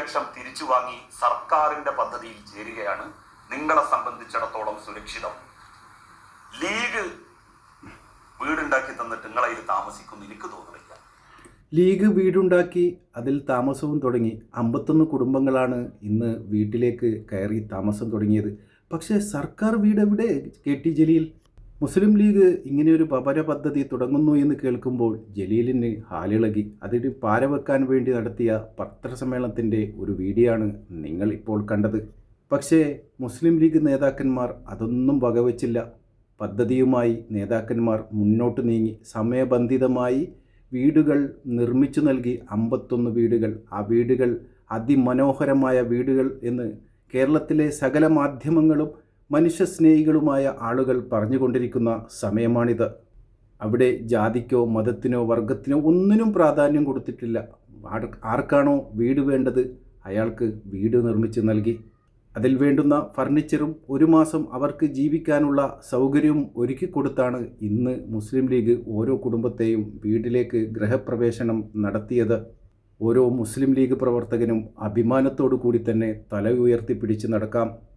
ലക്ഷം തിരിച്ചു വാങ്ങി സർക്കാരിന്റെ പദ്ധതിയിൽ ചേരുകയാണ്. നിങ്ങളെ സംബന്ധിച്ചിടത്തോളം സുരക്ഷിതം. ലീഗ് വീടുണ്ടാക്കി തന്നിട്ട് നിങ്ങളതിൽ താമസിക്കുന്നു എനിക്ക് തോന്നുന്നില്ല. ലീഗ് വീടുണ്ടാക്കി അതിൽ താമസവും തുടങ്ങി. 51 കുടുംബങ്ങളാണ് ഇന്ന് വീട്ടിലേക്ക് കയറി താമസം തുടങ്ങിയത്. പക്ഷേ സർക്കാർ വീട് എവിടെ? KT ജലീൽ. മുസ്ലിം ലീഗ് ഇങ്ങനെയൊരു ഭവന പദ്ധതി തുടങ്ങുന്നു എന്ന് കേൾക്കുമ്പോൾ ജലീലിന് ഹാലിളകി. അതിന് പാരവെക്കാൻ വേണ്ടി നടത്തിയ പത്രസമ്മേളനത്തിൻ്റെ ഒരു വീഡിയോ ആണ് നിങ്ങൾ ഇപ്പോൾ കണ്ടത്. പക്ഷേ മുസ്ലിം ലീഗ് നേതാക്കന്മാർ അതൊന്നും വകവച്ചില്ല. പദ്ധതിയുമായി നേതാക്കന്മാർ മുന്നോട്ട് നീങ്ങി. സമയബന്ധിതമായി വീടുകൾ നിർമ്മിച്ചു നൽകി. 51 വീടുകൾ. ആ വീടുകൾ അതിമനോഹരമായ വീടുകൾ എന്ന് കേരളത്തിലെ സകല മാധ്യമങ്ങളും മനുഷ്യസ്നേഹികളുമായ ആളുകൾ പറഞ്ഞുകൊണ്ടിരിക്കുന്ന സമയമാണിത്. അവിടെ ജാതിക്കോ മതത്തിനോ വർഗത്തിനോ ഒന്നിനും പ്രാധാന്യം കൊടുത്തിട്ടില്ല. ആർക്കാണോ വീട് വേണ്ടത് അയാൾക്ക് വീട് നിർമ്മിച്ച് നൽകി. അതിൽ വേണ്ടുന്ന ഫർണിച്ചറും 1 മാസം അവർക്ക് ജീവിക്കാനുള്ള സൗകര്യവും ഒരുക്കി കൊടുത്താണ് ഇന്ന് മുസ്ലിം ലീഗ് ഓരോ കുടുംബത്തെയും വീട്ടിലേക്ക് ഗൃഹപ്രവേശനം നടത്തിയത്. ഓരോ മുസ്ലിം ലീഗ് പ്രവർത്തകനും അഭിമാനത്തോടു കൂടി തന്നെ തല ഉയർത്തി പിടിച്ച് നടക്കാം.